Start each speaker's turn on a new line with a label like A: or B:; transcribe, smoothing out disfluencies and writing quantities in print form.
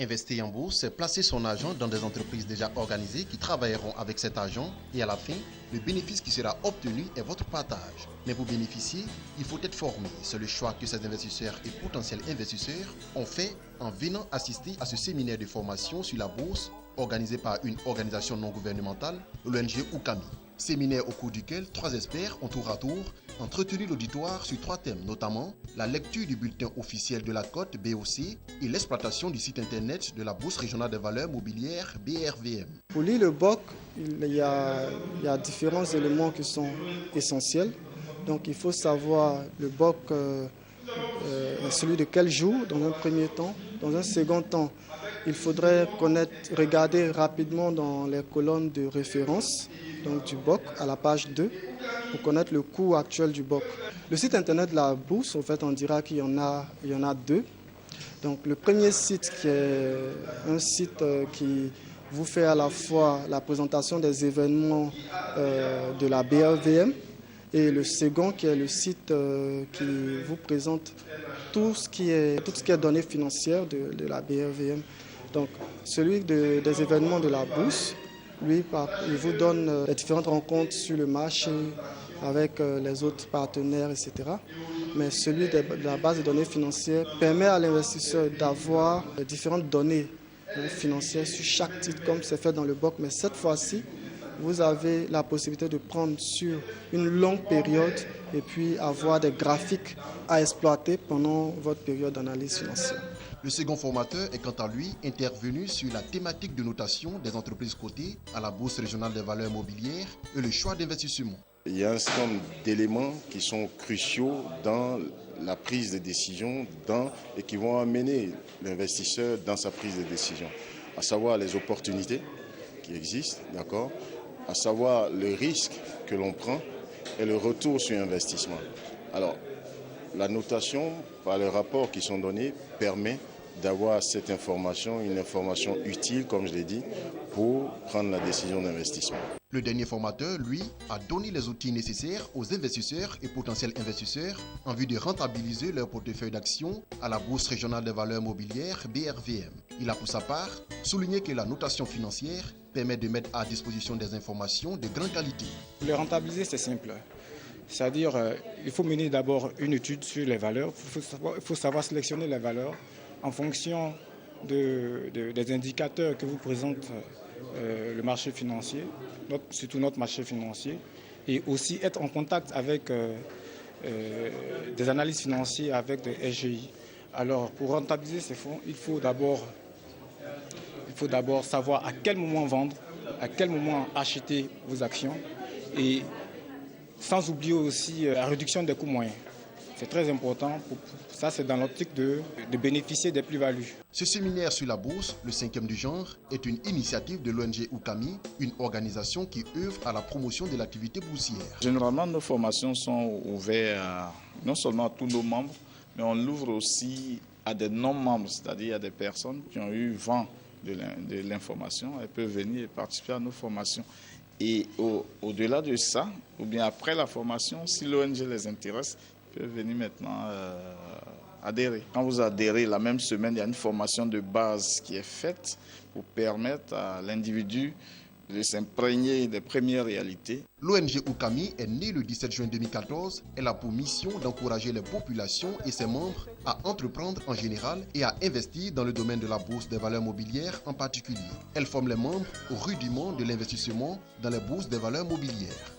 A: Investir en bourse, c'est placer son argent dans des entreprises déjà organisées qui travailleront avec cet argent et à la fin, le bénéfice qui sera obtenu est votre partage. Mais pour bénéficier, il faut être formé. C'est le choix que ces investisseurs et potentiels investisseurs ont fait en venant assister à ce séminaire de formation sur la bourse organisé par une organisation non gouvernementale, l'ONG Oukami. Séminaire au cours duquel 3 experts ont tour à tour entretenu l'auditoire sur 3 thèmes, notamment la lecture du bulletin officiel de la cote BOC et l'exploitation du site internet de la Bourse régionale des valeurs mobilières BRVM.
B: Pour lire le BOC, il y a différents éléments qui sont essentiels. Donc il faut savoir le BOC, celui de quel jour dans un premier temps. Dans un second temps, il faudrait regarder rapidement dans les colonnes de référence donc du BOC à la page 2 pour connaître le cours actuel du BOC. Le site internet de la bourse, en fait, on dira qu'il y en a 2. Donc le premier site qui est un site qui vous fait à la fois la présentation des événements de la BRVM et le second qui est le site qui vous présente tout ce qui est données financières de la BRVM. Donc celui des événements de la bourse, lui, il vous donne les différentes rencontres sur le marché avec les autres partenaires, etc. Mais celui de la base de données financières permet à l'investisseur d'avoir différentes données financières sur chaque titre, comme c'est fait dans le BOC. Mais cette fois-ci, vous avez la possibilité de prendre sur une longue période et puis avoir des graphiques à exploiter pendant votre période d'analyse financière.
A: Le second formateur est quant à lui intervenu sur la thématique de notation des entreprises cotées à la Bourse régionale des valeurs mobilières et le choix d'investissement.
C: Il y a un certain nombre d'éléments qui sont cruciaux dans la prise de décision et qui vont amener l'investisseur dans sa prise de décision, à savoir les opportunités qui existent, d'accord, à savoir le risque que l'on prend et le retour sur investissement. Alors, la notation, par les rapports qui sont donnés, permet d'avoir cette information, une information utile, comme je l'ai dit, pour prendre la décision d'investissement.
A: Le dernier formateur, lui, a donné les outils nécessaires aux investisseurs et potentiels investisseurs en vue de rentabiliser leur portefeuille d'actions à la Bourse régionale des valeurs mobilières BRVM. Il a pour sa part souligné que la notation financière permet de mettre à disposition des informations de grande qualité.
D: Le rentabiliser, c'est simple. C'est-à-dire, il faut mener d'abord une étude sur les valeurs. Il faut savoir sélectionner les valeurs en fonction des indicateurs que vous présente le marché financier, surtout notre marché financier, et aussi être en contact avec des analystes financiers, avec des SGI. Alors, pour rentabiliser ces fonds, il faut d'abord savoir à quel moment vendre, à quel moment acheter vos actions, et sans oublier aussi la réduction des coûts moyens. C'est très important. Ça, c'est dans l'optique de bénéficier des plus-values.
A: Ce séminaire sur la bourse, le 5e du genre, est une initiative de l'ONG Oukami, une organisation qui œuvre à la promotion de l'activité boursière.
E: Généralement, nos formations sont ouvertes non seulement à tous nos membres, mais on l'ouvre aussi à des non-membres, c'est-à-dire à des personnes qui ont eu vent de l'information. Elles peuvent venir et participer à nos formations. Et au-delà de ça, ou bien après la formation, si l'ONG les intéresse, ils peuvent venir maintenant adhérer. Quand vous adhérez, la même semaine, il y a une formation de base qui est faite pour permettre à l'individu de s'imprégner des premières réalités.
A: L'ONG Oukami est née le 17 juin 2014. Elle a pour mission d'encourager les populations et ses membres à entreprendre en général et à investir dans le domaine de la bourse des valeurs mobilières en particulier. Elle forme les membres au rudiment de l'investissement dans les bourses des valeurs mobilières.